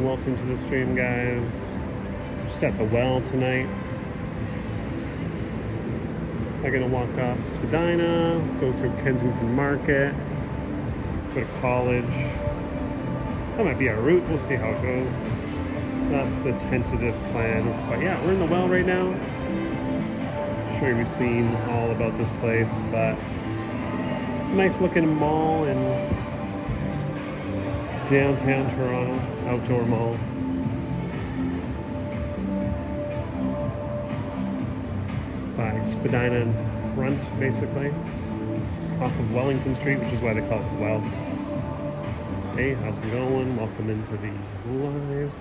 welcome to the stream, guys. Just at the well tonight. I'm gonna walk up Spadina, go through Kensington Market, go to college. That might be our route, we'll see how it goes. That's the tentative plan. But yeah, we're in the well right now. I'm sure you've seen all about this place, but nice looking mall in downtown Toronto, outdoor mall. By Spadina in front, basically, off of Wellington Street, which is why they call it the Well. Hey, how's it going? Welcome into the live.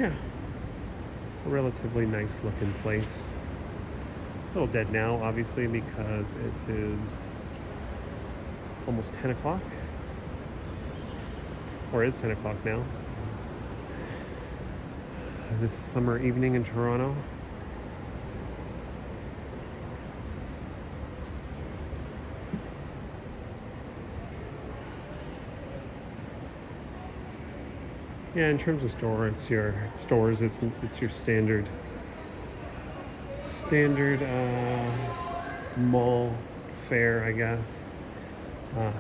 Yeah, a relatively nice looking place. A little dead now, obviously, because it is almost 10 o'clock. Or is 10 o'clock now. This summer evening in Toronto. Yeah, in terms of it's your standard mall fare, I guess.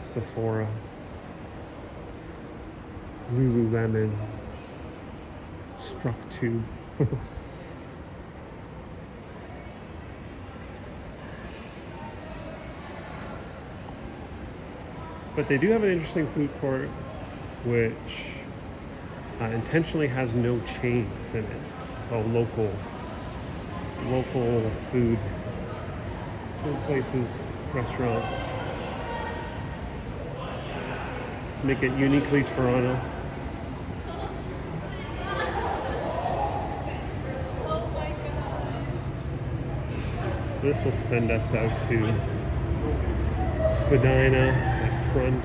Sephora, Lululemon, Struck 2. But they do have an interesting food court, which intentionally has no chains in it. It's all local food places, restaurants, to make it uniquely Toronto. This will send us out to Spadina at front.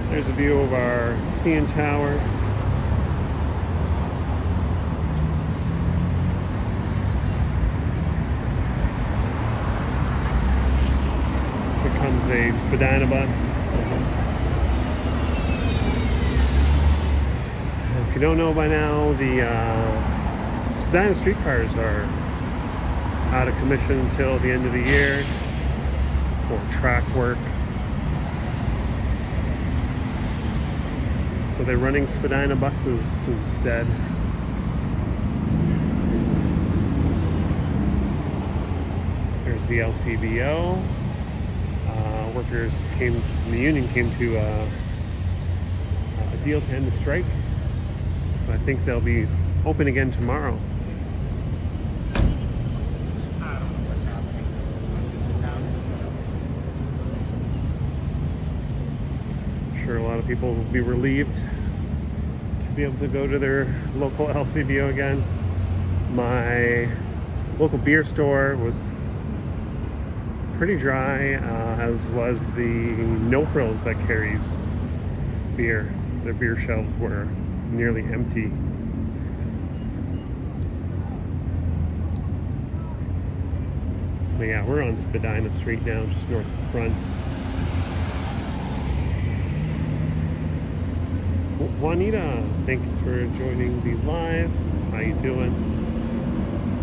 There's a view of our CN Tower. Here comes a Spadina bus. If you don't know by now, the Spadina streetcars are out of commission until the end of the year for track work. So they're running Spadina buses instead. There's the LCBO. Workers the union came to a deal to end the strike. So I think they'll be open again tomorrow. A lot of people will be relieved to be able to go to their local LCBO again. My local beer store was pretty dry, as was the No Frills that carries beer. Their beer shelves were nearly empty. But yeah, we're on Spadina Street now, just north of the front. Juanita, thanks for joining the live. How you doing?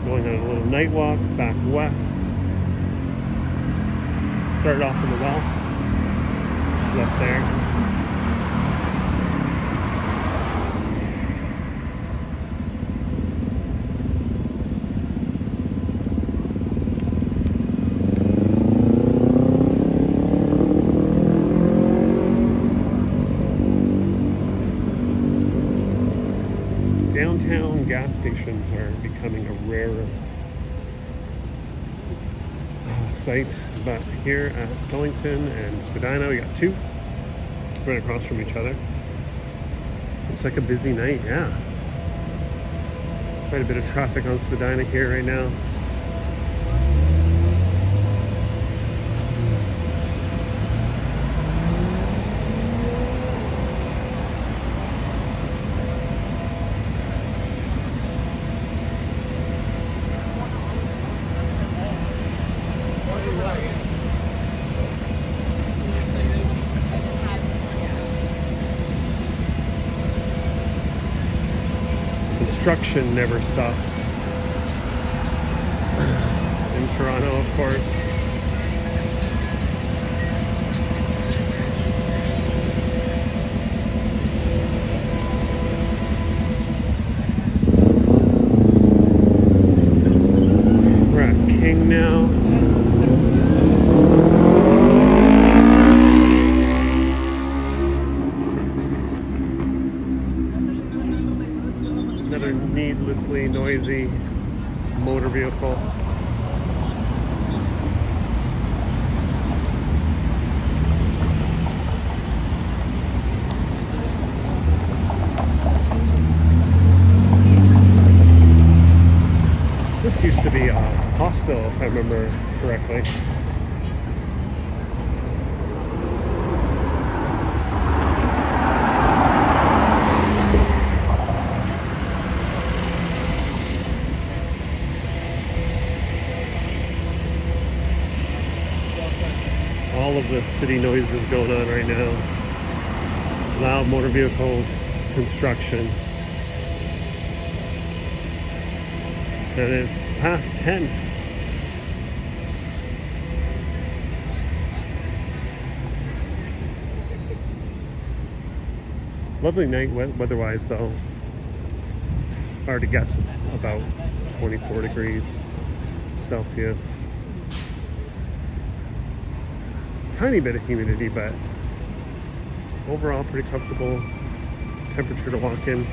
Going on a little night walk back west. Started off in the well. Just left there. Downtown gas stations are becoming a rarer sight, but here at Wellington and Spadina we got two. right across from each other. Looks like a busy night, yeah. Quite a bit of traffic on Spadina here right now. Construction never stops in Toronto, of course. We're at King now. Another needlessly noisy motor vehicle. This used to be a hostel, if I remember correctly. All of the city noises going on right now. Loud motor vehicles, construction. And it's past 10. Lovely night weather-wise though. Hard to guess, it's about 24 degrees Celsius. Tiny bit of humidity, but overall pretty comfortable temperature to walk in.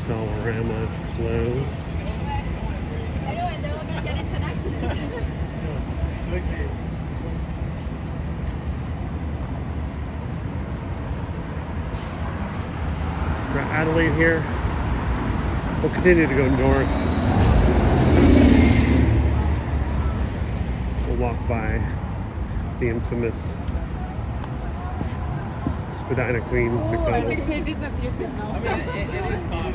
Dollarama is closed. We're at Adelaide here. We'll continue to go north. We'll walk by the infamous Spadina Queen McDonald's. I mean, it is common.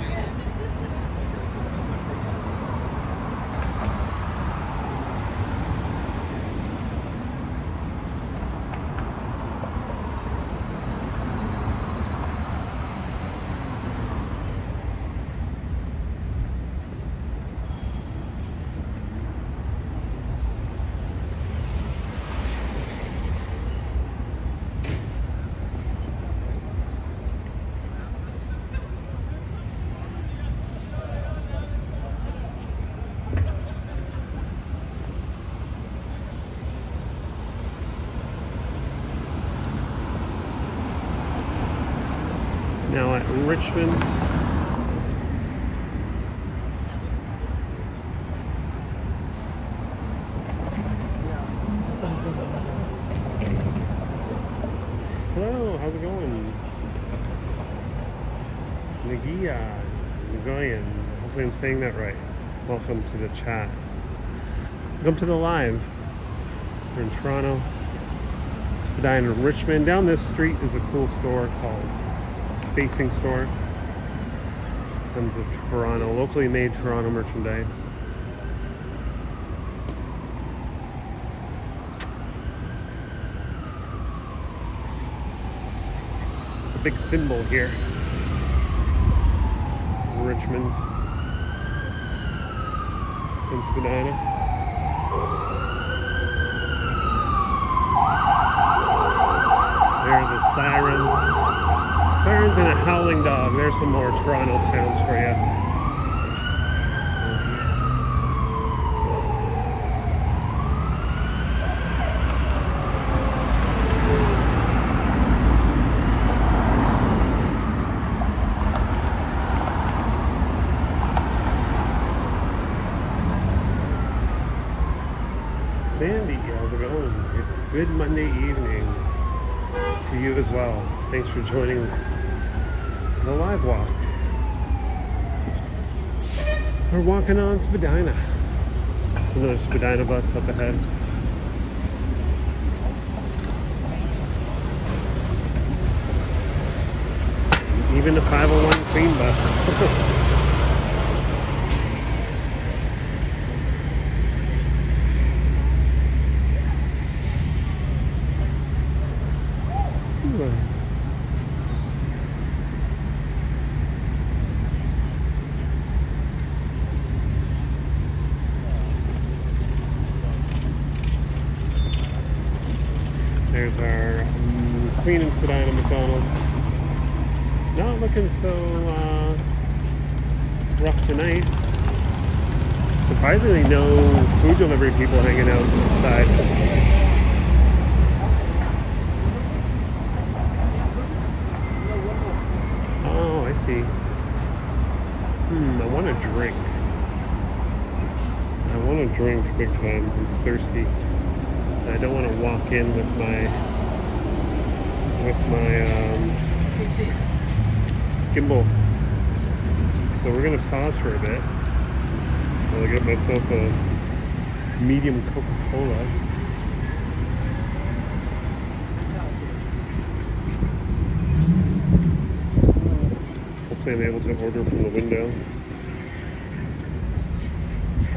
Now at Richmond. Hello, how's it going? Nagoyan. Hopefully I'm saying that right. Welcome to the chat. Welcome to the live. We're in Toronto. Spadina, Richmond. Down this street is a cool store called Spacing Store. Tons of Toronto, locally made Toronto merchandise. It's a big thimble here in Richmond and Spadina. There are the sirens. Sirens and a howling dog. There's some more Toronto sounds for you. Sandy, how's it going? Good Monday evening to you as well. Thanks for joining the live walk. We're walking on Spadina. There's another Spadina bus up ahead. Even the 501 Queen bus. There's our Queen Spadina McDonald's. Not looking so rough tonight. Surprisingly, no food delivery people hanging out outside. Oh, I see. I want a drink. I want a drink big time. I'm thirsty. I don't want to walk in with my gimbal. So we're gonna pause for a bit. I'll get myself a medium Coca-Cola. Hopefully I'm able to order from the window.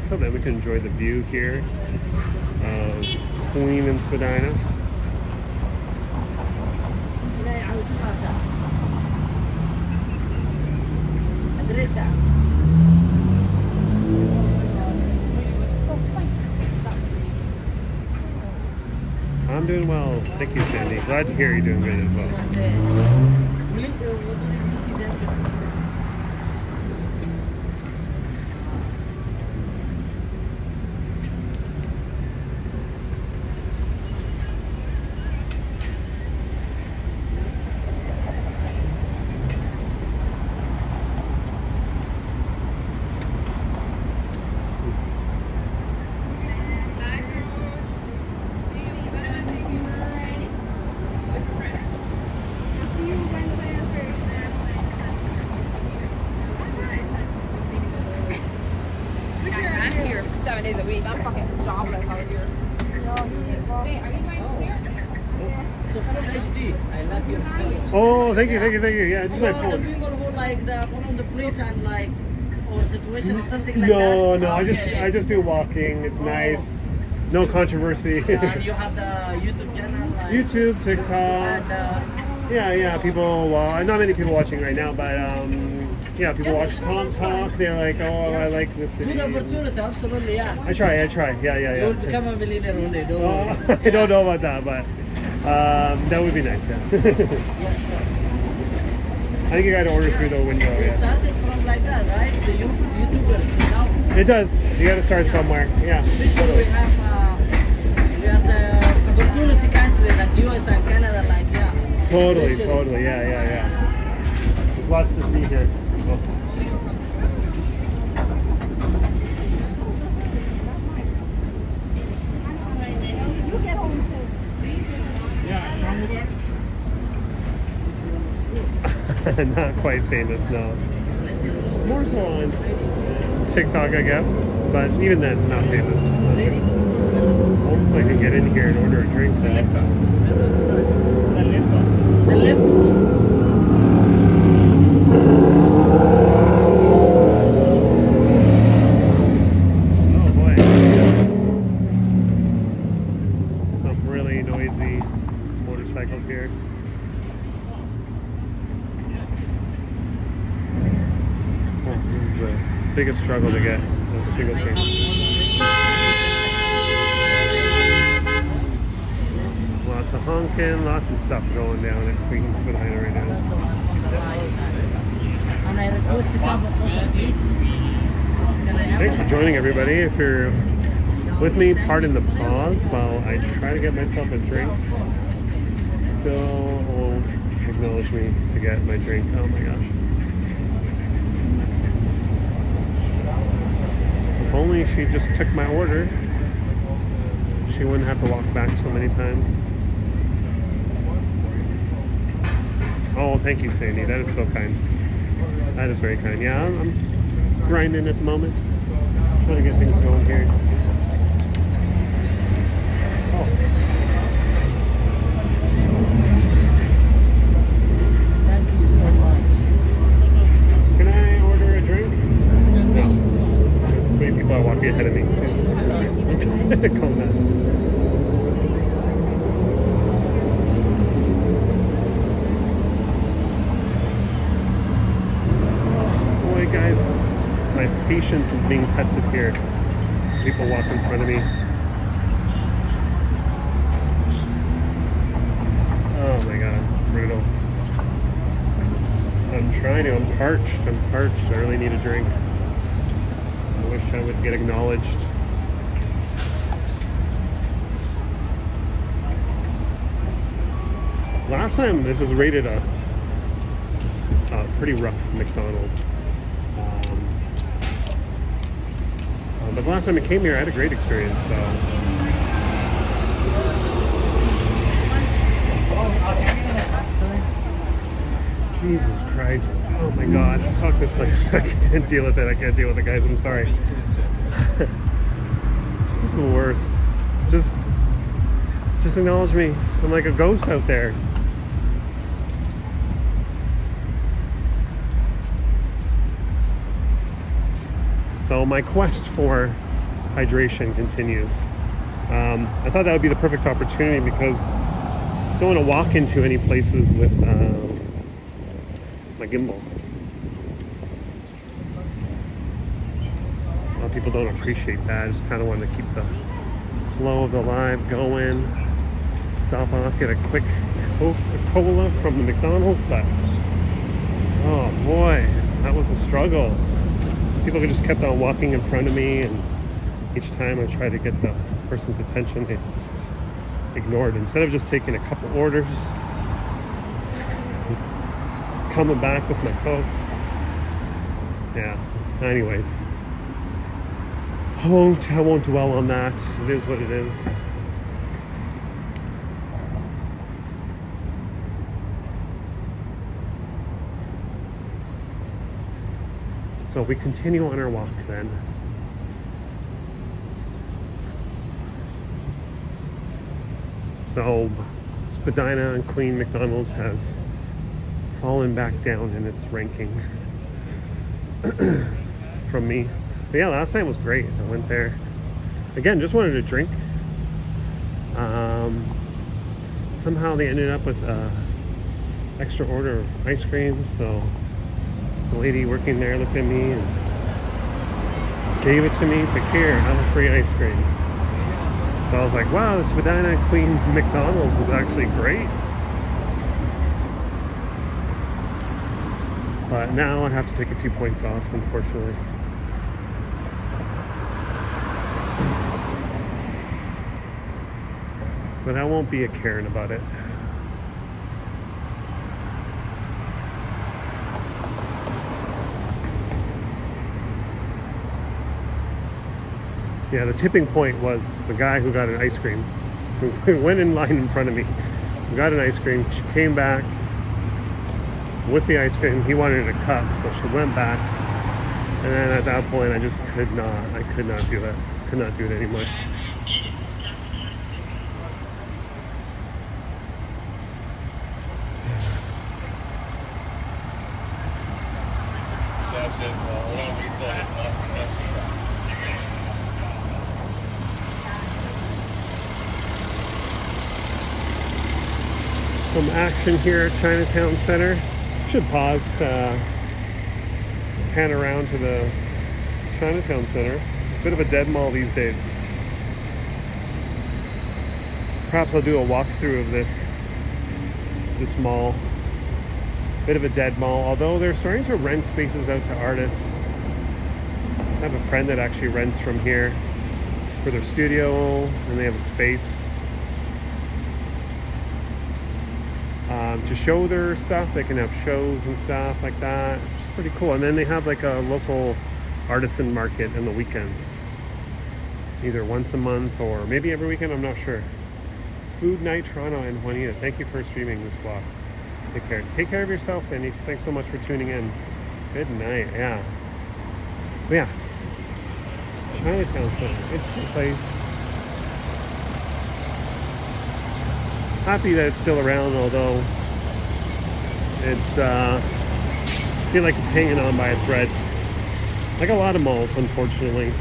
So that we can enjoy the view here of Queen Spadina. I'm doing well. Thank you, Sandy. Glad to hear you're doing good as well. Days a week. I'm fucking jobless out here. Hey, are you going here? So full HD. I love your phone. Oh, thank you. Yeah, just my The phone. people who like the follow the police and like or situation or something like No, that. I just do walking. It's nice. No controversy. And you have the YouTube channel. Like, YouTube, TikTok. And Yeah. People. Well, not many people watching right now, but yeah, people watch Talk. They're like, oh, I like this city. good opportunity, absolutely, yeah. I try. Yeah. You will become a millionaire one day. Don't worry. I don't know about that, but that would be nice. Yeah. Yes, sir. I think you got to order through the window. It Yeah. started from like that, right? The YouTubers, you know. It does. You got to start somewhere. Yeah. Especially Totally. we are the opportunity country like US and Canada, like yeah. Totally. Especially- Yeah. There's lots to see here. Oh. Not quite famous, no. More so on TikTok, I guess. But even then, not famous. Hopefully I can get in here and order a drink though. The left. Oh boy. Some really noisy motorcycles here. Oh, this is the biggest struggle to get a single thing. Lots of honking, lots of stuff going down at Queen Spadina right now. And I request the cover photo, please. Can I have Thanks some? for joining, everybody. If you're with me, pardon the pause while I try to get myself a drink. Still won't acknowledge me to get my drink. Oh my gosh. If only she just took my order. She wouldn't have to walk back so many times. Oh, thank you, Sandy. That is so kind. That is very kind. Yeah, I'm grinding at the moment. Trying to get things going here. Oh. Thank you so much. Can I order a drink? No. There's three people are walking ahead of me. Calm down. Boy, guys, my patience is being tested here. People walk in front of me. Oh my god, brutal. I'm trying to. I'm parched. I really need a drink. I wish I would get acknowledged. Last time, this is rated a pretty rough McDonald's. But the last time I came here, I had a great experience. So. Jesus Christ. Oh my god. Fuck this place. I can't deal with it. I can't deal with it, guys. I'm sorry. This is the worst. Just acknowledge me. I'm like a ghost out there. So my quest for hydration continues. I thought that would be the perfect opportunity because I don't want to walk into any places with my gimbal. A lot of people don't appreciate that. I just kind of want to keep the flow of the live going. Stop off, get a quick Coca-Cola from the McDonald's, but oh boy, that was a struggle. People just kept on walking in front of me, and each time I tried to get the person's attention, they just ignored. Instead of just taking a couple orders, coming back with my Coke. Yeah, anyways. I won't dwell on that. It is what it is. So we continue on our walk then. So Spadina and Queen McDonald's has fallen back down in its ranking from me. But yeah, last night was great. I went there. Again, just wanted a drink. Somehow they ended up with an extra order of ice cream, so the lady working there looked at me and gave it to me. She's like, here, have a free ice cream. So I was like, wow, this Spadina Queen McDonald's is actually great. But now I have to take a few points off, unfortunately. But I won't be a Karen about it. Yeah, the tipping point was the guy who got an ice cream, who went in line in front of me, who got an ice cream. She came back with the ice cream. He wanted a cup, so she went back. And then at that point, I just could not do that. Could not do it anymore. Some action here at Chinatown Center. Should pause, pan around to the Chinatown Center. Bit of a dead mall these days. Perhaps I'll do a walkthrough of this mall. Bit of a dead mall, although they're starting to rent spaces out to artists. I have a friend that actually rents from here for their studio, and they have a space to show their stuff. They can have shows and stuff like that, which is pretty cool. And then they have like a local artisan market in the weekends. either once a month or maybe every weekend, I'm not sure. Food Night Toronto and Juanita, thank you for streaming this vlog. Take care. Take care of yourself, Sandy. Thanks so much for tuning in. Good night. Yeah. But yeah. Chinatown, so it's a good place. Happy that it's still around, although it's I feel like it's hanging on by a thread. Like a lot of malls, unfortunately.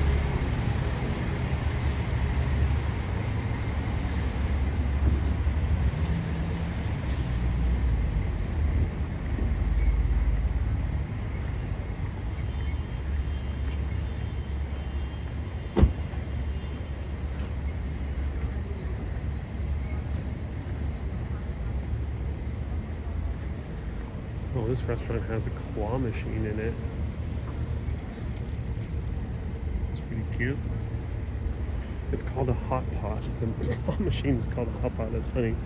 Oh, this restaurant has a claw machine in it. It's pretty cute. It's called a hot pot. The claw machine is called a hot pot. That's funny.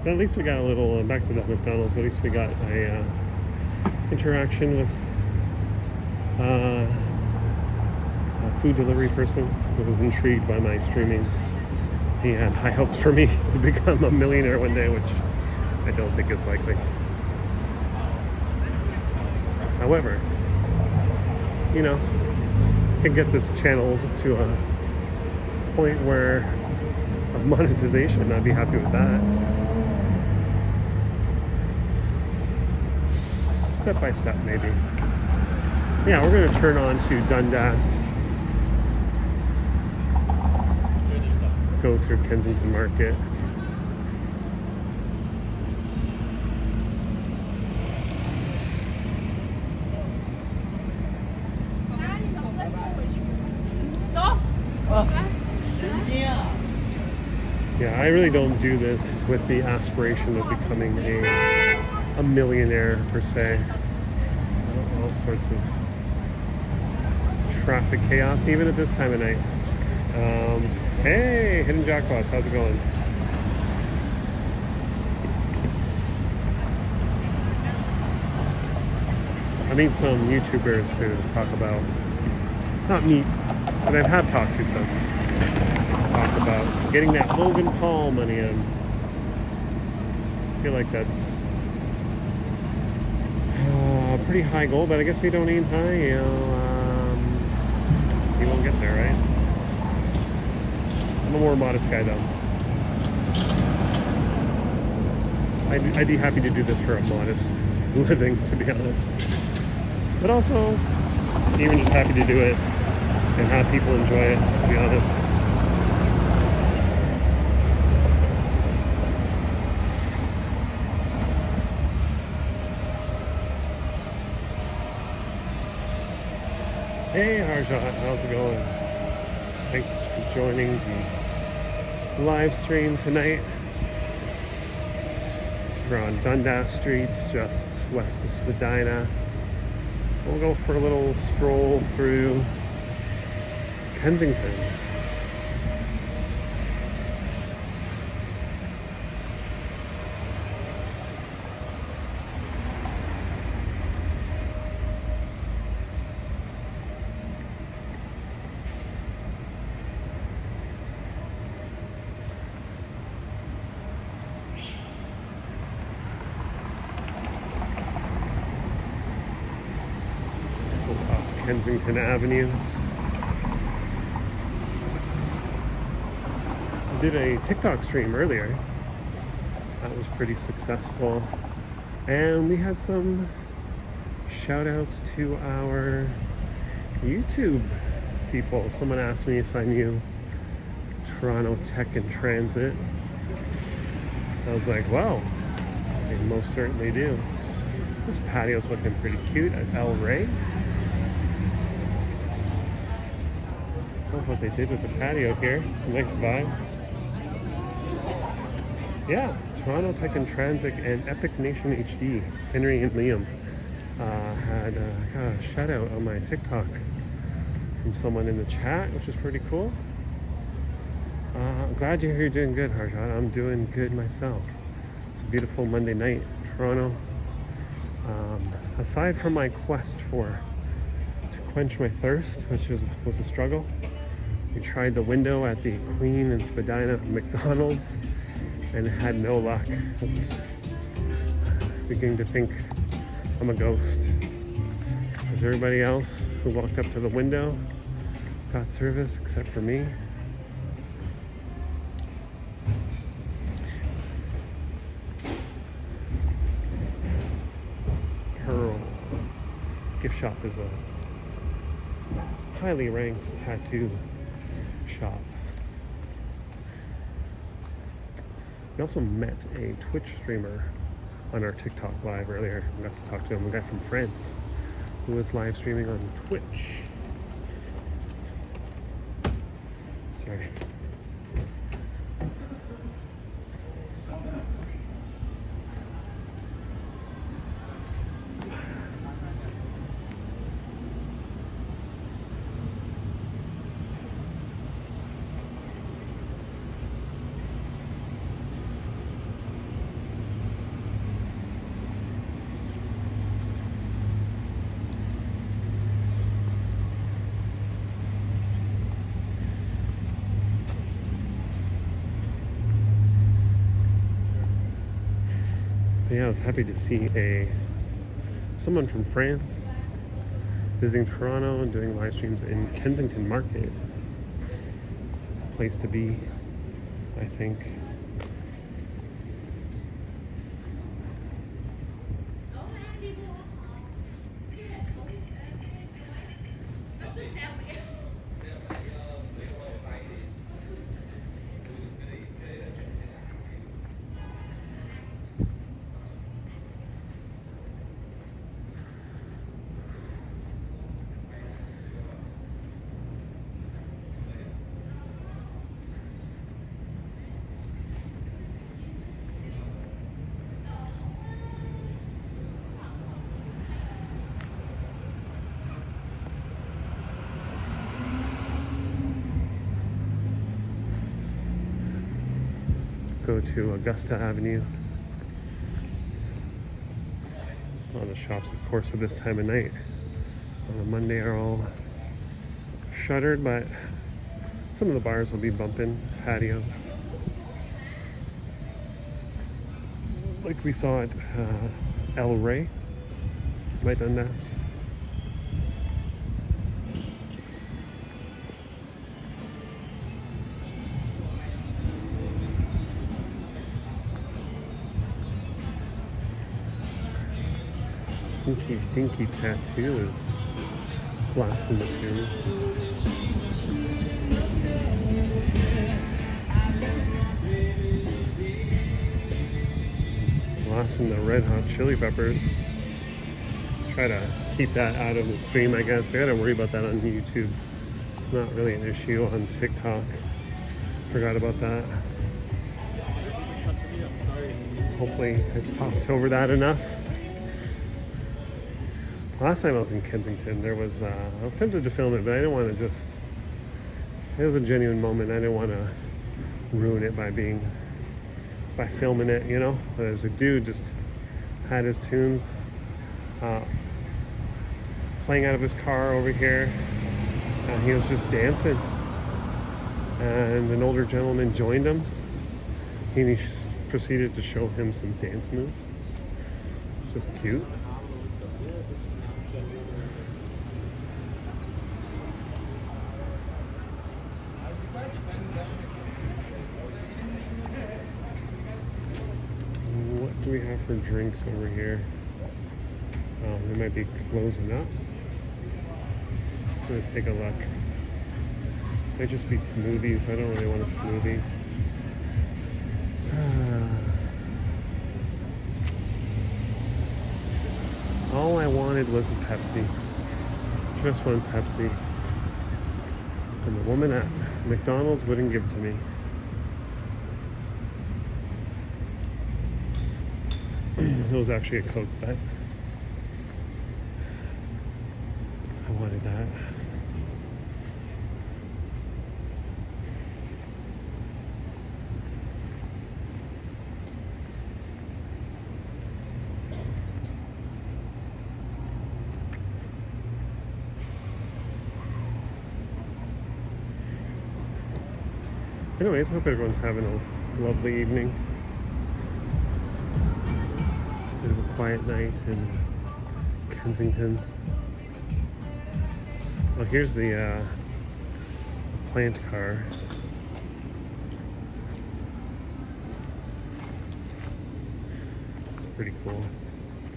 But at least we got a little, back to that McDonald's, at least we got a interaction with a food delivery person that was intrigued by my streaming. He had high hopes for me to become a millionaire one day, which I don't think is likely. However, you know, I can get this channel to a point where of monetization, I'd be happy with that. Step by step, maybe. Yeah, we're going to turn on to Dundas, go through Kensington Market. Yeah, I really don't do this with the aspiration of becoming a millionaire per se. All sorts of traffic chaos, even at this time of night. Hey, Hidden Jackpots, how's it going? I meet some YouTubers who talk about, not meet, but I have talked to some, talk about getting that Logan Paul money in. I feel like that's pretty high goal, but I guess we don't aim high, you know, you won't get there, right? I'm a more modest guy, though. I'd be happy to do this for a modest living, to be honest. But also, even just happy to do it and have people enjoy it, to be honest. Hey Harjot, how's it going? Thanks for joining the live stream tonight. We're on Dundas Street, just west of Spadina. We'll go for a little stroll through Kensington. Kensington Avenue. I did a TikTok stream earlier. That was pretty successful. And we had some shout outs to our YouTube people. Someone asked me if I knew Toronto Tech and Transit. I was like, well, I most certainly do. This patio's looking pretty cute. It's El Rey. Love what they did with the patio here. Nice vibe. Yeah, Toronto Tech and Transit and Epic Nation HD. Henry and Liam had got a shout out on my TikTok from someone in the chat, which is pretty cool. I'm glad you're doing good, Harjot. I'm doing good myself. It's a beautiful Monday night in Toronto. Aside from my quest to quench my thirst, which was a struggle, we tried the window at the Queen Spadina McDonald's and had no luck. Beginning to think I'm a ghost. Because everybody else who walked up to the window got service except for me. Pearl gift shop is a highly ranked tattoo shop. We also met a Twitch streamer on our TikTok live earlier. We got to talk to him, a guy from France who was live streaming on Twitch. Sorry. Yeah, I was happy to see someone from France visiting Toronto and doing live streams in Kensington Market. It's a place to be, I think. Go to Augusta Avenue. All the shops, of course, at this time of night on a Monday are all shuttered, but some of the bars will be bumping, patios. Like we saw at El Rey, by Dundas. Dinky Tattoo is blasting the tunes. Blasting the Red Hot Chili Peppers. Try to keep that out of the stream, I guess. I gotta worry about that on YouTube. It's not really an issue on TikTok. Forgot about that. Hopefully I talked over that enough. Last time I was in Kensington, I was tempted to film it, but I didn't want to it was a genuine moment. I didn't want to ruin it by filming it, you know? There's a dude just had his tunes playing out of his car over here, and he was just dancing. And an older gentleman joined him, and he proceeded to show him some dance moves. It's just cute. What do we have for drinks over here? They might be closing up. Let's take a look. Might just be smoothies. I don't really want a smoothie. All I wanted was a Pepsi. Just one Pepsi. And the woman at McDonald's wouldn't give it to me. It was actually a Coke, but I wanted that. Anyways, I hope everyone's having a lovely evening. Bit of a quiet night in Kensington. Well, here's the plant car. It's pretty cool.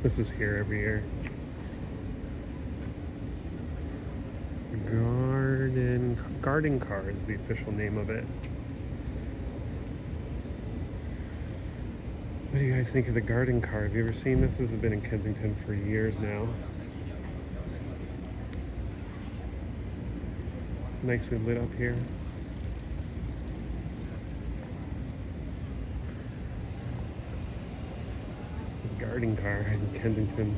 This is here every year. Garden car is the official name of it. What do you guys think of the garden car? Have you ever seen this? This has been in Kensington for years now. Nicely lit up here. The garden car in Kensington.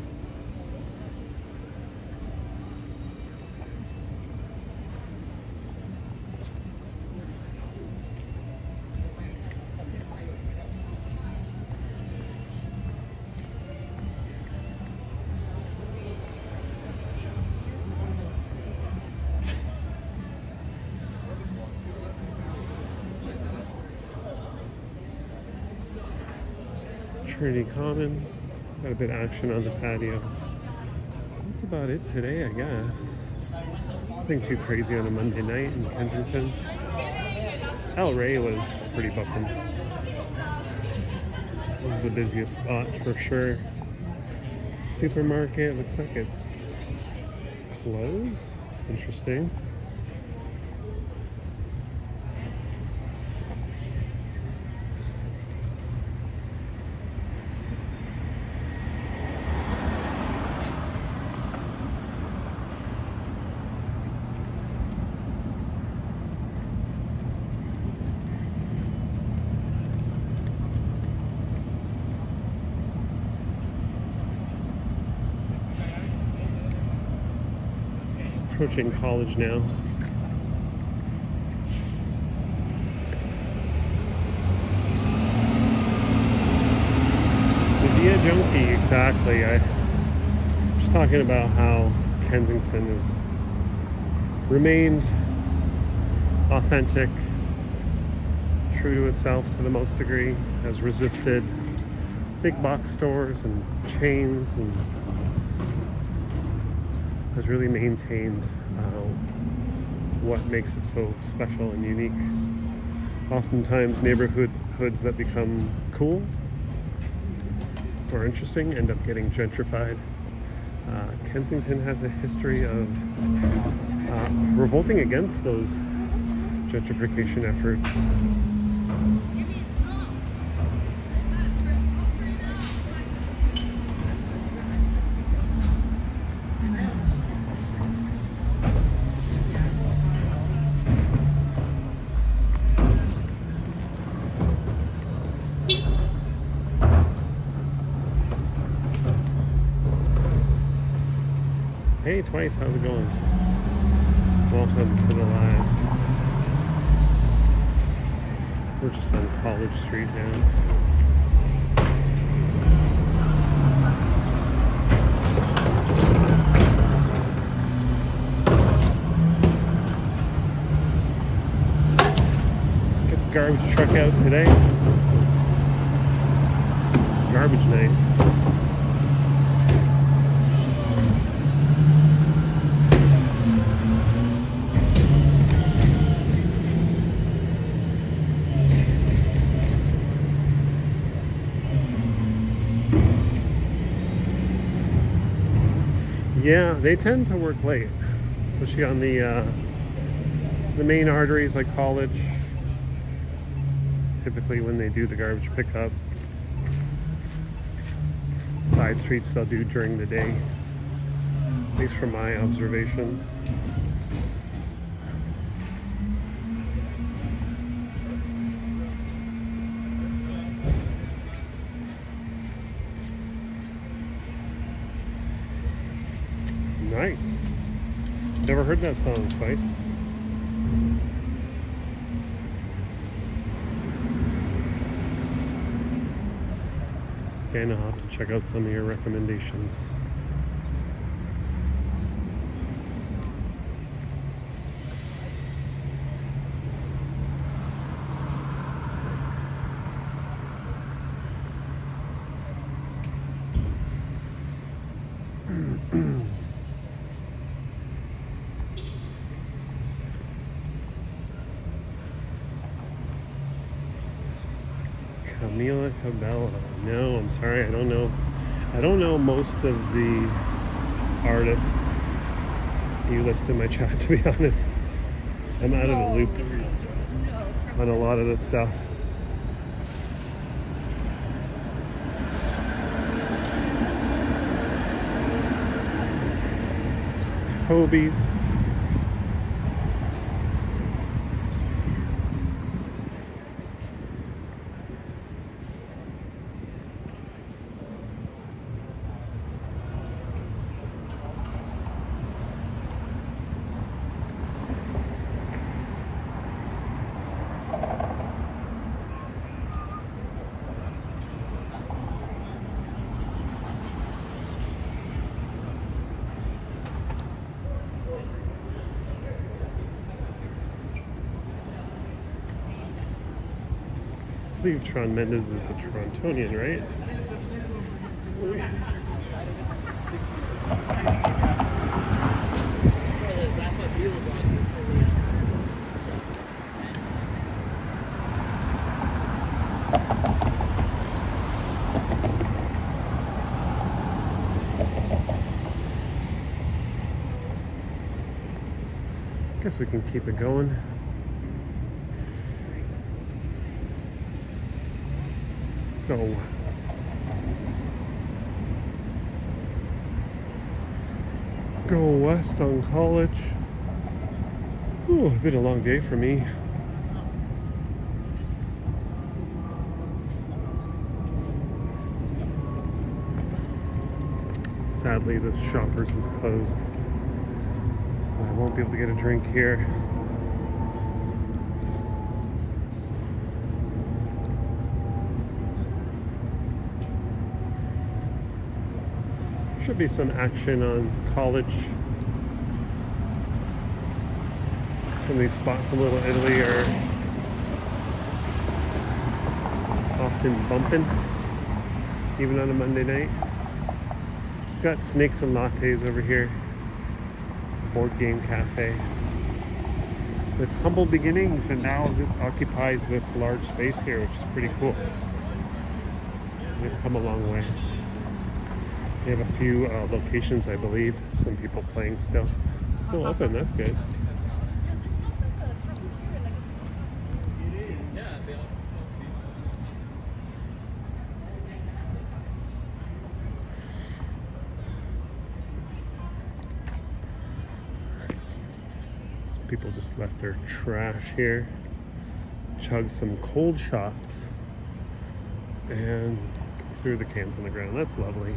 Trinity Common. Got a bit of action on the patio. That's about it today, I guess. Nothing too crazy on a Monday night in Kensington. El Rey was pretty bumping. This is the busiest spot for sure. Supermarket, looks like it's closed. Interesting. Approaching college now. The Via Junkie, exactly. I was talking about how Kensington has remained authentic, true to itself to the most degree, has resisted big box stores and chains, and has really maintained what makes it so special and unique. Oftentimes neighborhoods that become cool or interesting end up getting gentrified. Kensington has a history of revolting against those gentrification efforts. Hey, Twice, how's it going? Welcome to the live. We're just on College Street now. Get the garbage truck out today. Garbage night. Yeah, they tend to work late, especially on the main arteries like College. Typically when they do the garbage pickup. Side streets they'll do during the day, at least from my observations. Nice. Never heard that song twice. Again, I'll have to check out some of your recommendations. Camila Cabello. No, I'm sorry, I don't know. I don't know most of the artists you list in my chat, to be honest. I'm out of the loop No. on a lot of this stuff. Toby's. I believe Tron Mendes is a Torontonian, right? Guess we can keep it going. Go. Go west on College. Ooh, it's been a long day for me. Sadly, this Shoppers is closed, so I won't be able to get a drink here. Should be some action on College. Some of these spots in Little Italy are often bumping, even on a Monday night. Got Snakes and Lattes over here. Board Game Cafe. With humble beginnings, and now it occupies this large space here, which is pretty cool. We've come a long way. They have a few locations, I believe. Some people playing still. Still open, that's good. Yeah, this looks like the cafeteria, like a school cafeteria. It is. Yeah, they also sell Some people just left their trash here. Chug some cold shots. And threw the cans on the ground. That's lovely.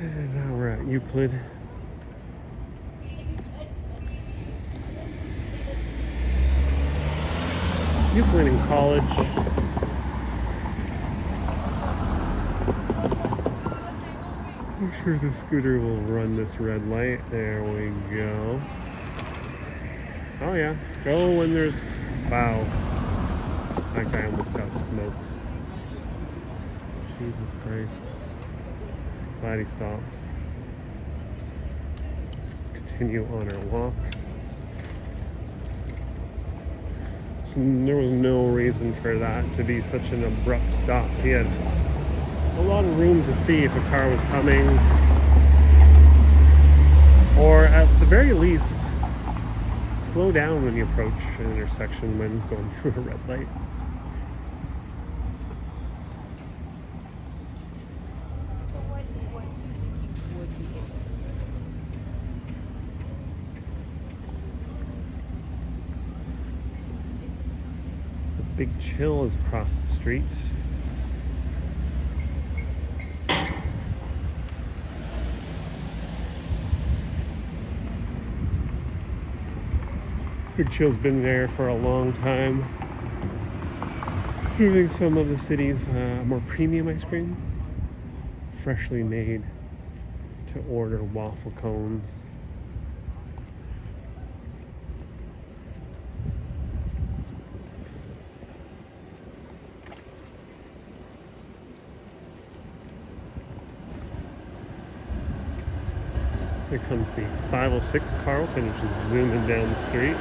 And now we're at Euclid. Euclid in College. I'm sure the scooter will run this red light. There we go. Oh yeah, go when there's... Wow. That guy almost got smoked. Jesus Christ. Glad he stopped. Continue on our walk. So there was no reason for that to be such an abrupt stop. He had a lot of room to see if a car was coming, or at the very least, slow down when you approach an intersection when going through a red light. So what do you think you would be able The Big Chill is across the street. Big Chill's been there for a long time, serving some of the city's more premium ice cream, freshly made to order waffle cones. Here comes the 506 Carlton, which is zooming down the street.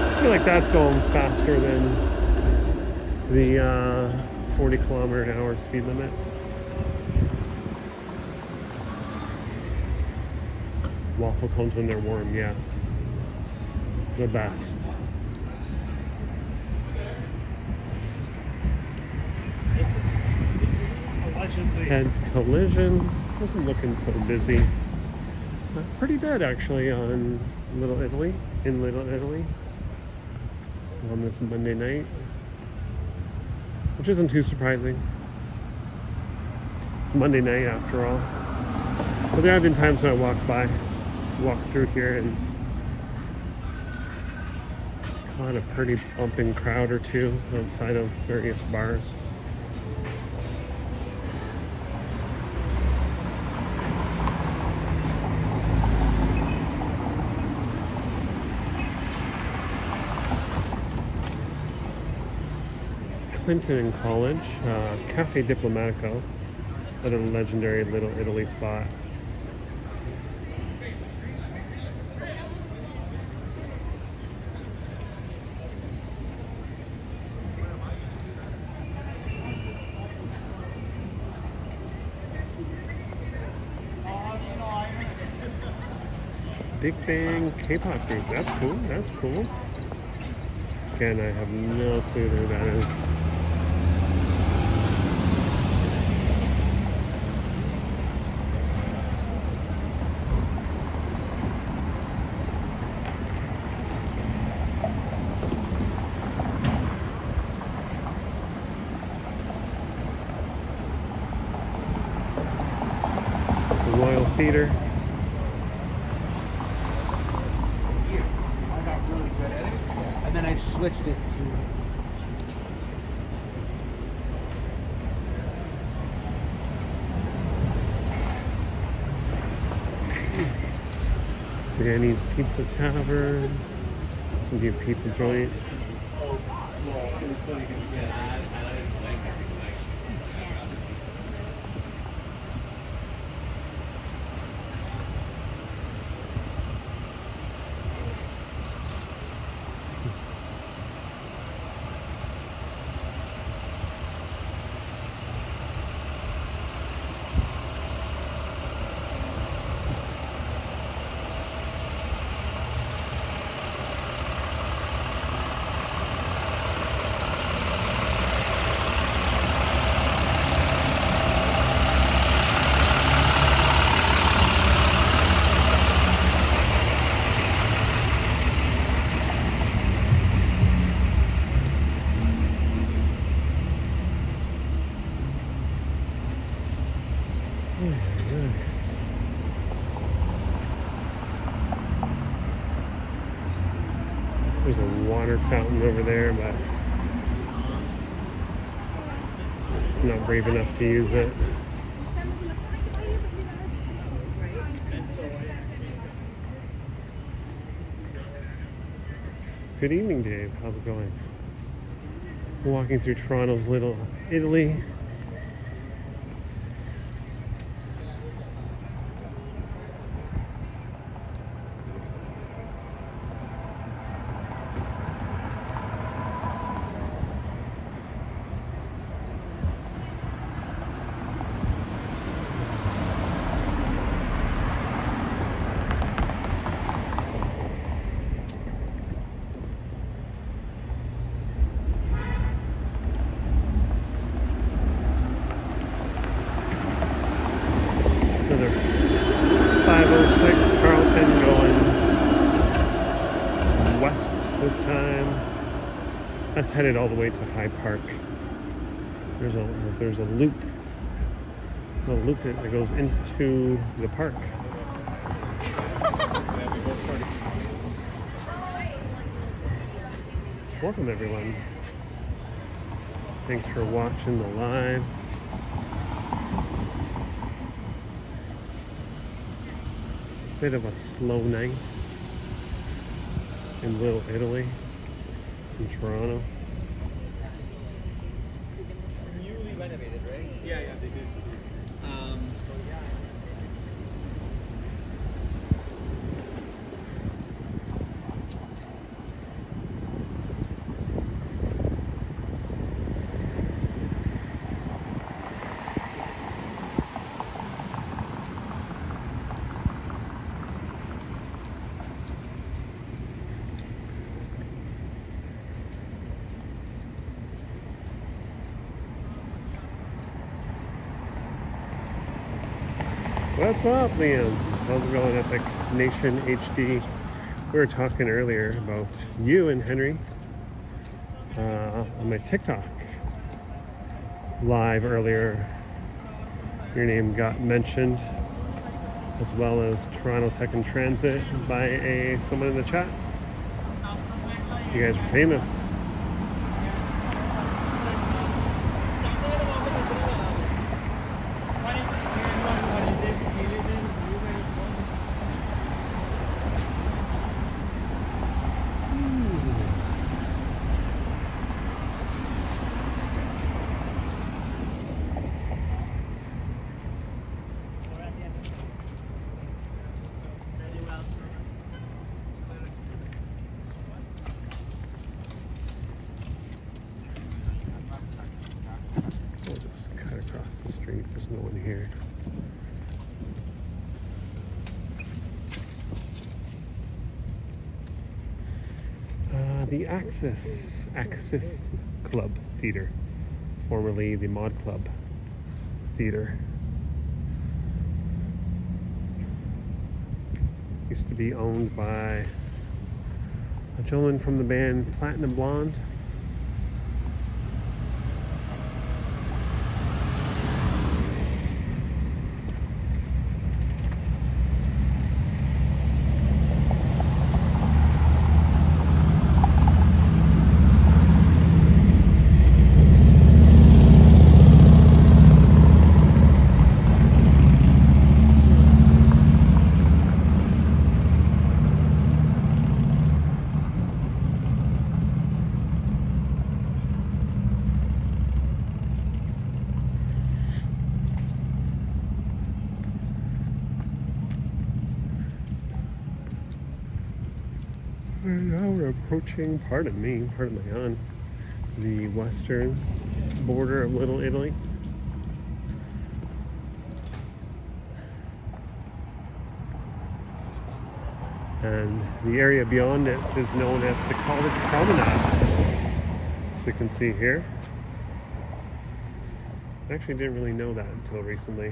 I feel like that's going faster than the 40-kilometer-an-hour speed limit. Waffle cones when they're warm, yes. The best. Ted's Collision wasn't looking so busy. Pretty dead actually on Little Italy, on this Monday night, which isn't too surprising. It's Monday night after all. But there have been times when I walked through here and caught a pretty bumping crowd or two outside of various bars. Clinton College, Cafe Diplomatico, another legendary Little Italy spot. Big Bang K-pop group, that's cool, that's cool. Again, I have no clue who that is. The Royal Theater. I got really good at it, and then I switched it to. Danny's Pizza Tavern. Some new pizza joint. There's a water fountain over there, but I'm not brave enough to use it. Good evening, Dave. How's it going? Walking through Toronto's Little Italy. Another 506 Carlton going west this time. That's headed all the way to High Park. There's a loop. There's a loop that goes into the park. Welcome everyone. Thanks for watching the live. Bit of a slow night in Little Italy, in Toronto. Newly renovated, right? Yeah, they did. What's up, Liam? How's it going, Epic Nation HD? We were talking earlier about you and Henry on my TikTok live earlier. Your name got mentioned, as well as Toronto Tech and Transit by someone in the chat. You guys are famous. We'll just cut across the street. There's no one here. The Axis Club Theater, formerly the Mod Club Theater. Used to be owned by a gentleman from the band Platinum Blonde. And now we're approaching, pardon my yawn, the western border of Little Italy. And the area beyond it is known as the College Promenade, as we can see here. I actually didn't really know that until recently.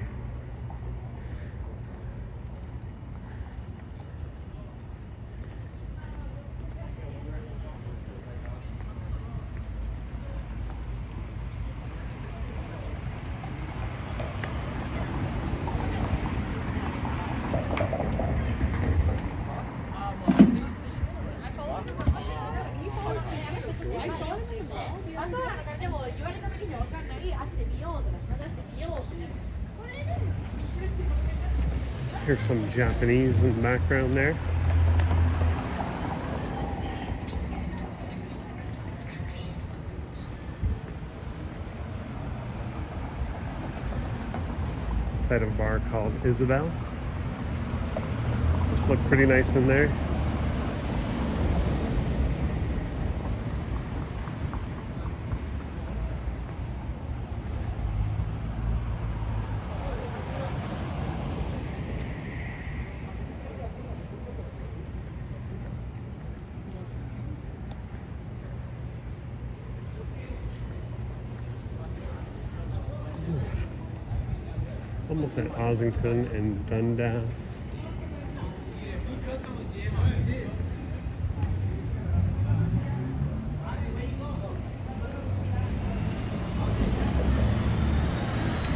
Here's some Japanese in the background there. outside of a bar called Isabel. Look pretty nice in there. Almost at Ossington and Dundas.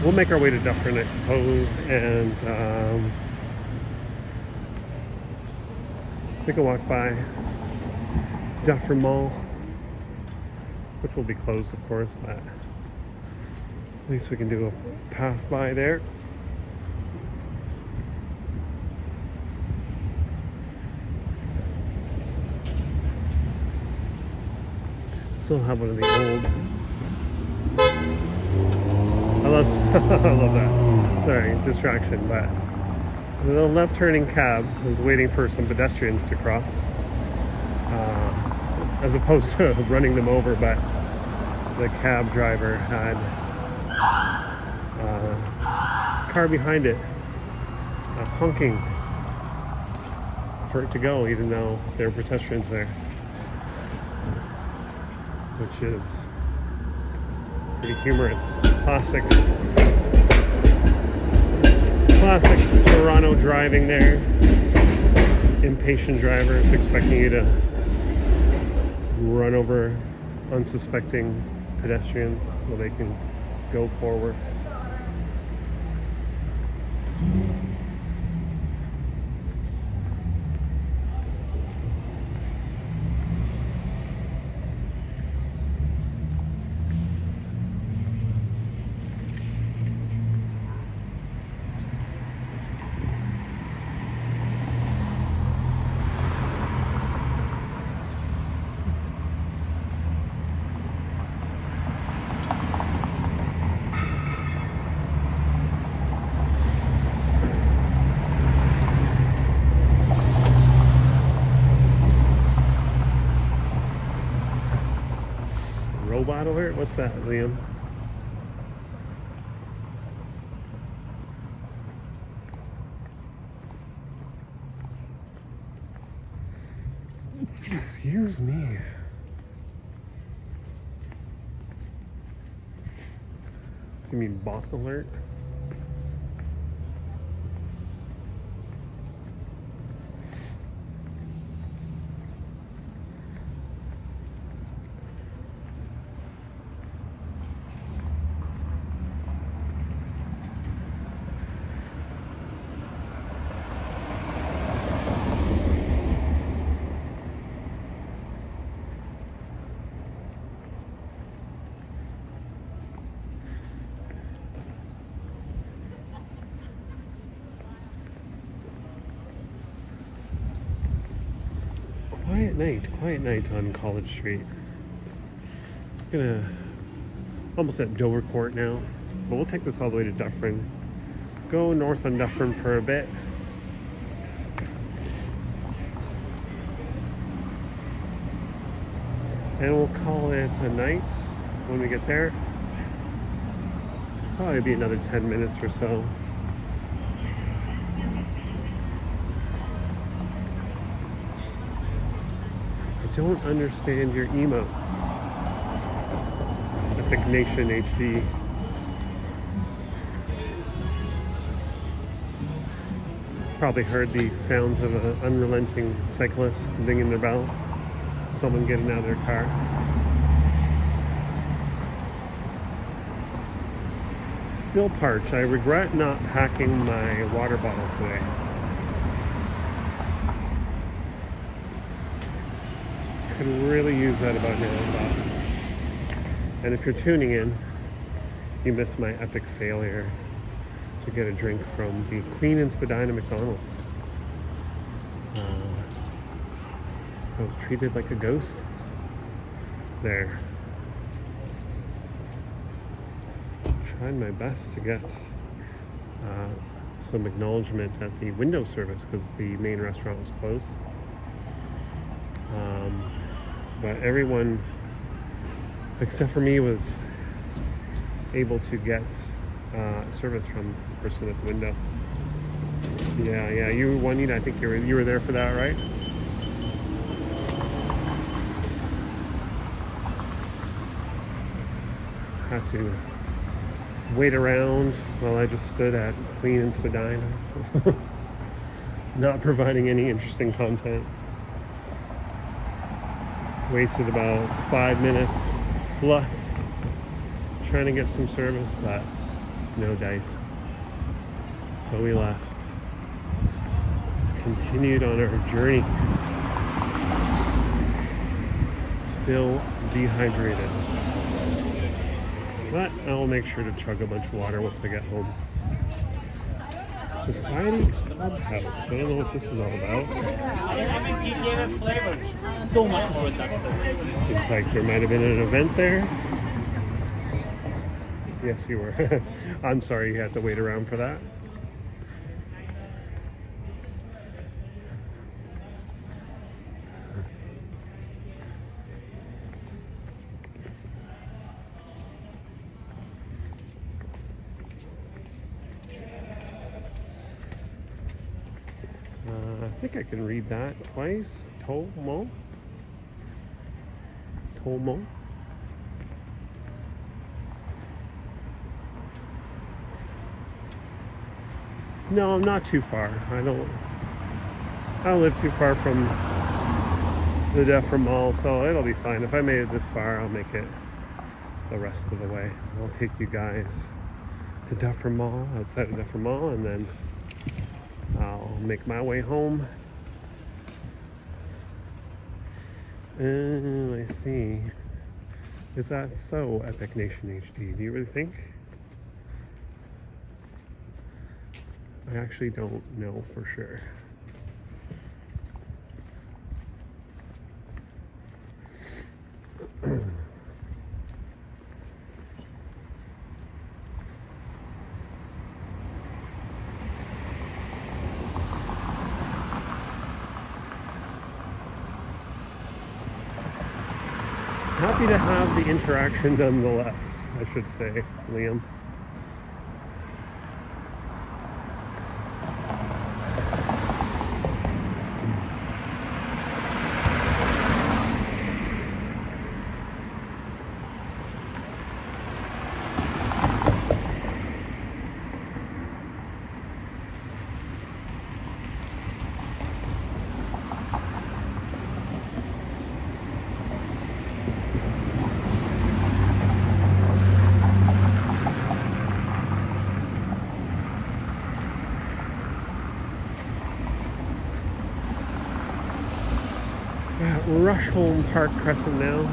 We'll make our way to Dufferin, I suppose, and we can walk by Dufferin Mall, which will be closed, of course, but at least we can do a pass by there. Still have one of the old. I love that. Sorry, distraction, but the left turning cab was waiting for some pedestrians to cross, as opposed to running them over, but the cab driver had a car behind it honking for it to go, even though there were pedestrians there, which is pretty humorous. Classic Toronto driving there. Impatient drivers expecting you to run over unsuspecting pedestrians so they can go forward. Robot alert? What's that, Liam? Excuse me. You mean bot alert? Quiet night on College Street. Gonna almost at Dover Court now, but we'll take this all the way to Dufferin. Go north on Dufferin for a bit. And we'll call it a night when we get there. Probably be another 10 minutes or so. I don't understand your emotes. Epic Nation HD. Probably heard the sounds of an unrelenting cyclist dinging their bell. Someone getting out of their car. Still parched. I regret not packing my water bottle today. Could really use that about now. And if you're tuning in, you missed my epic failure to get a drink from the Queen Spadina McDonald. I was treated like a ghost there. Tried my best to get some acknowledgement at the window service because the main restaurant was closed. But everyone except for me was able to get service from the person at the window. Yeah, you, Juanita, I think you were there for that, right? Had to wait around while I just stood at Queen Spadina, not providing any interesting content. Wasted about 5 minutes plus trying to get some service, but no dice. So we left. Continued on our journey. Still dehydrated. But I'll make sure to chug a bunch of water once I get home. Society Clubhouse. I don't know what this is all about. So much more with that stuff. Seems like there might have been an event there. Yes, you were. I'm sorry you had to wait around for that. I think I can read that twice. Tomo. No, I'm not too far. I don't live too far from the Dufferin Mall, so it'll be fine. If I made it this far, I'll make it the rest of the way. I'll take you guys to Dufferin Mall, outside of Dufferin Mall, and then I'll make my way home. I see. Is that so, Epic Nation HD? Do you really think? I actually don't know for sure. Happy to have the interaction nonetheless, I should say, Liam. Rushholm Park Crescent now.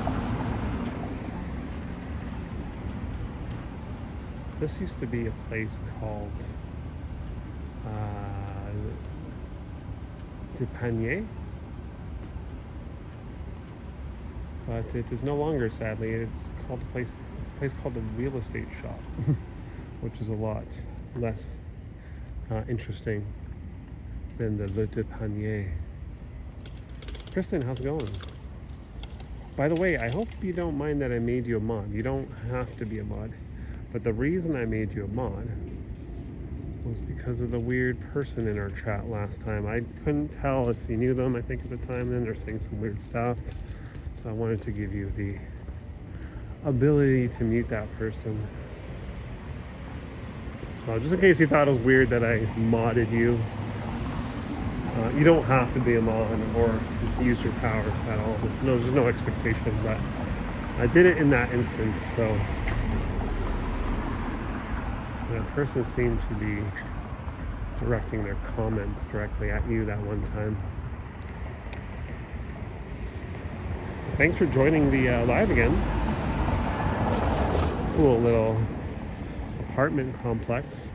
This used to be a place called de Panier, but it is no longer, sadly. It's a place called the Real Estate Shop, which is a lot less interesting than the Le de Panier. Kristen, how's it going? By the way, I hope you don't mind that I made you a mod. You don't have to be a mod. But the reason I made you a mod was because of the weird person in our chat last time. I couldn't tell if you knew them, I think, at the time. Then they're saying some weird stuff. So I wanted to give you the ability to mute that person. So just in case you thought it was weird that I modded you, you don't have to be a mod or use your powers at all. No, there's no expectation, but I did it in that instance, so that person seemed to be directing their comments directly at you that one time. Thanks for joining the live again. Cool little apartment complex.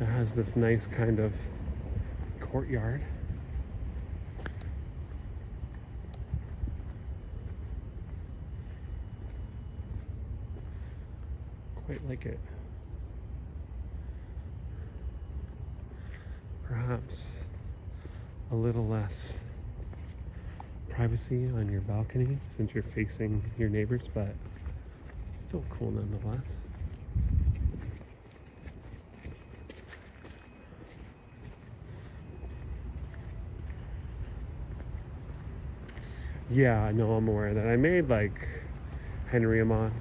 It has this nice kind of courtyard. quite like it. Perhaps a little less privacy on your balcony since you're facing your neighbors, but still cool nonetheless. Yeah, no, I'm aware of that. I made like Henry a mod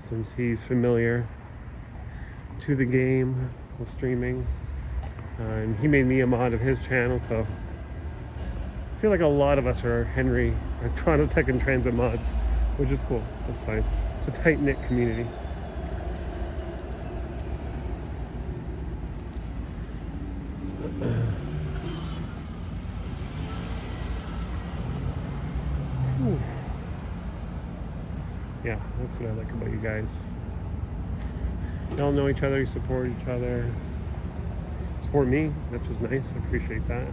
since he's familiar to the game of streaming, and he made me a mod of his channel, so I feel like a lot of us are Henry or Toronto Tech and Transit mods, which is cool. That's fine. It's a tight-knit community. Whew. Yeah, that's what I like about you guys. You all know each other, you support each other. Support me, which is nice. I appreciate that.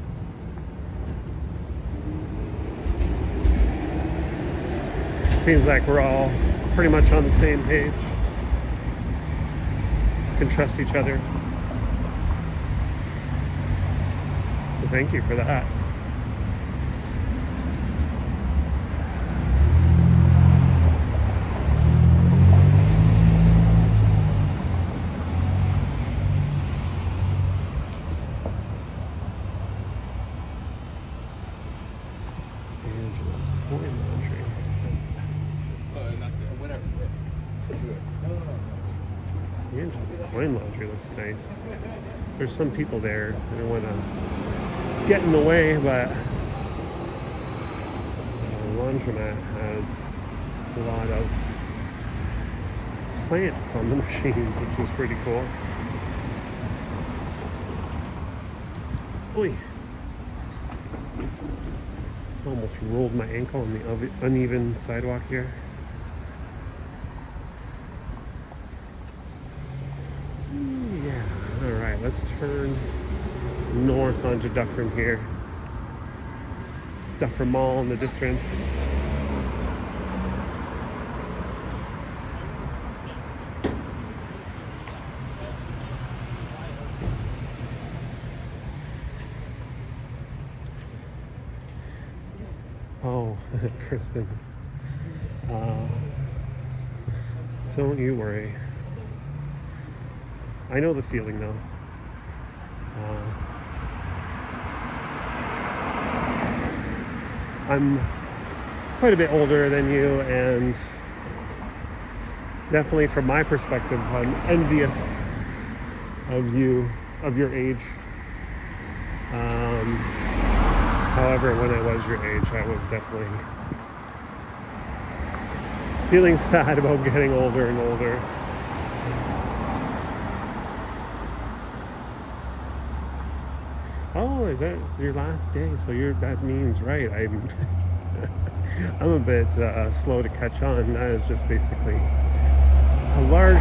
Seems like we're all pretty much on the same page. Can trust each other. So thank you for that. Angela's Coin Laundry looks nice. There's some people there. I don't want to get in the way, but the laundromat has a lot of plants on the machines, which is pretty cool. Oy. Almost rolled my ankle on the uneven sidewalk here. Yeah, alright, let's turn north onto Dufferin here. It's Dufferin Mall in the distance. Oh, Kristen. Don't you worry. I know the feeling though. I'm quite a bit older than you, and definitely from my perspective, I'm envious of you, of your age. However, when I was your age, I was definitely feeling sad about getting older and older. Oh, is that your last day? So that means, right, I'm I'm a bit slow to catch on. That is just basically a large,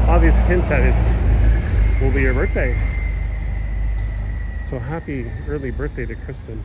obvious hint that it will be your birthday. So happy early birthday to Kristen.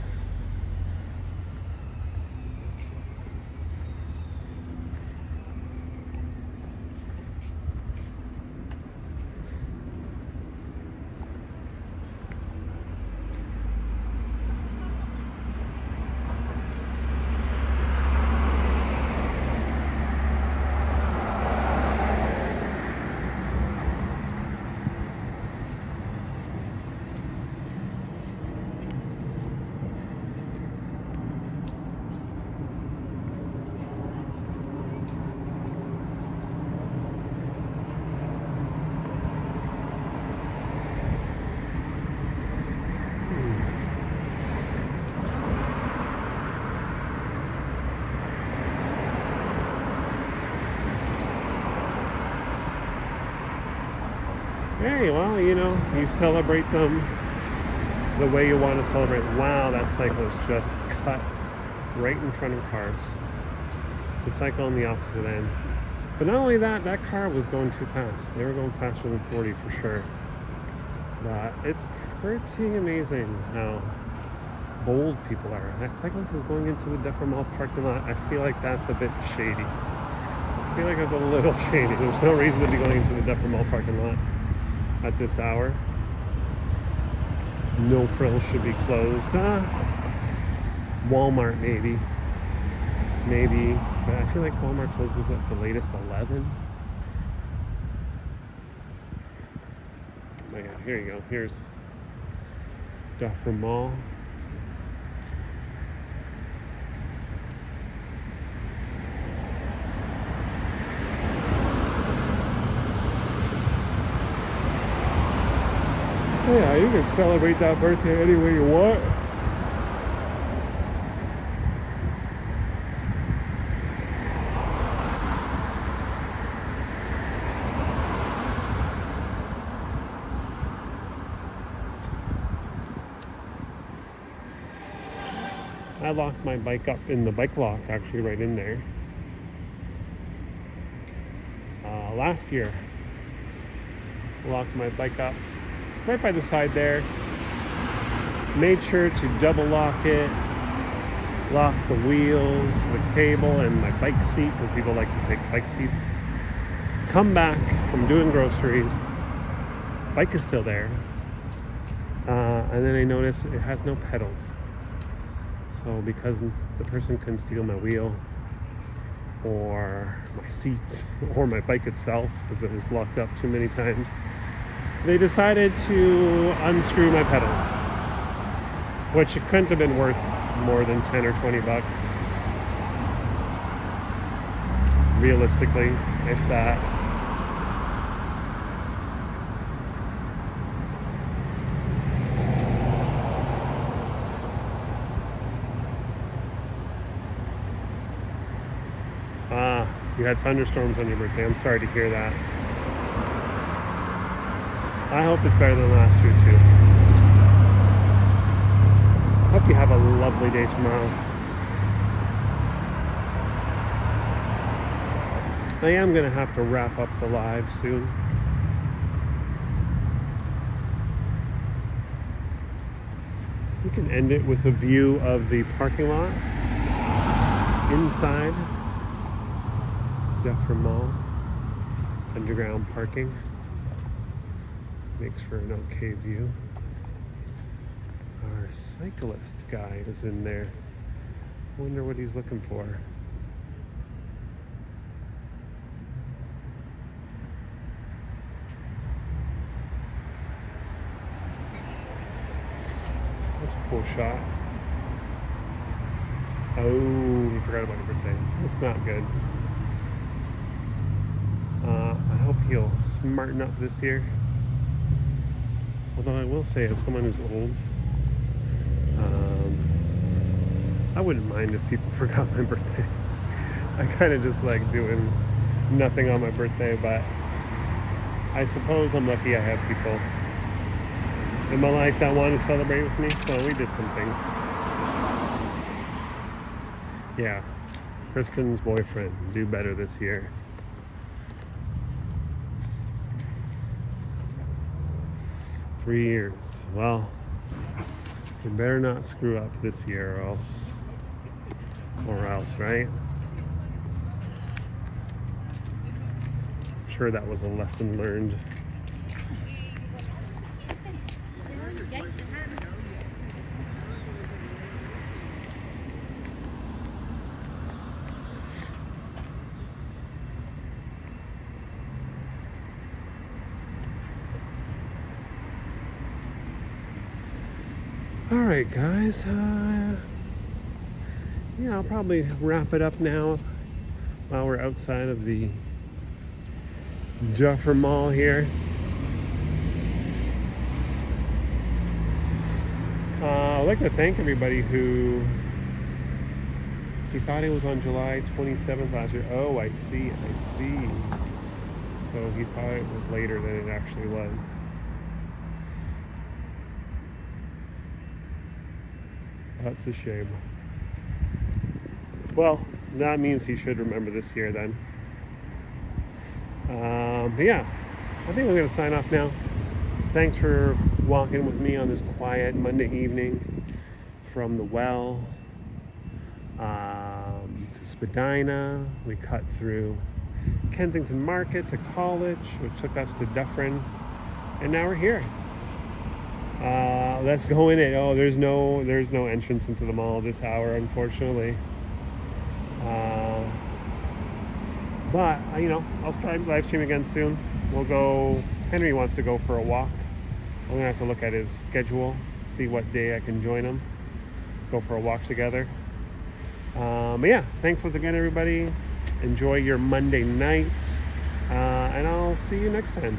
Hey, well, you know, you celebrate them the way you want to celebrate. Wow, that cyclist just cut right in front of cars to cycle on the opposite end. But not only that, that car was going too fast. They were going faster than 40 for sure. But it's pretty amazing how bold people are. That cyclist is going into the Dufferin Mall parking lot. I feel like that's a bit shady. feel like it's a little shady. There's no reason to be going into the Dufferin Mall parking lot at this hour. No Frills should be closed. Walmart maybe. But I feel like Walmart closes at the latest 11. Oh yeah, here you go. Here's Dufferin Mall. Yeah, you can celebrate that birthday any way you want. I locked my bike up in the bike lock, actually, right in there. Last year, locked my bike up right by the side there. Made sure to double lock it, lock the wheels, the cable, and my bike seat, because people like to take bike seats. Come back from doing groceries, bike is still there, and then I notice it has no pedals. So because the person couldn't steal my wheel or my seat or my bike itself, because it was locked up too many times, they decided to unscrew my pedals, which it couldn't have been worth more than 10 or 20 bucks. Realistically, if that. You had thunderstorms on your birthday. I'm sorry to hear that. I hope it's better than last year too. Hope you have a lovely day tomorrow. I am going to have to wrap up the live soon. We can end it with a view of the parking lot inside Dufferin Mall. Underground parking makes for an okay view. Our cyclist guy is in there. Wonder what he's looking for. That's a cool shot. Oh, he forgot about your birthday. That's not good. I hope he'll smarten up this year. Although I will say, as someone who's old, I wouldn't mind if people forgot my birthday. I kind of just like doing nothing on my birthday, but I suppose I'm lucky I have people in my life that want to celebrate with me, so we did some things. Yeah, Kristen's boyfriend, do better this year. Three years. Well, you better not screw up this year or else, right? I'm sure that was a lesson learned. Alright guys, yeah, I'll probably wrap it up now while we're outside of the Dufferin Mall here. I'd like to thank everybody who thought it was on July 27th last year. Oh, I see. So he thought it was later than it actually was. That's a shame. Well, that means he should remember this year then. But yeah, I think we're going to sign off now. Thanks for walking with me on this quiet Monday evening from the Well to Spadina. We cut through Kensington Market to college, which took us to Dufferin, and now we're here. Let's go in it. Oh, there's no entrance into the mall this hour, unfortunately. But I'll try live stream again soon. We'll go. Henry wants to go for a walk. I'm gonna have to look at his schedule, see what day I can join him, go for a walk together. But yeah, thanks once again, everybody. Enjoy your Monday night, and I'll see you next time.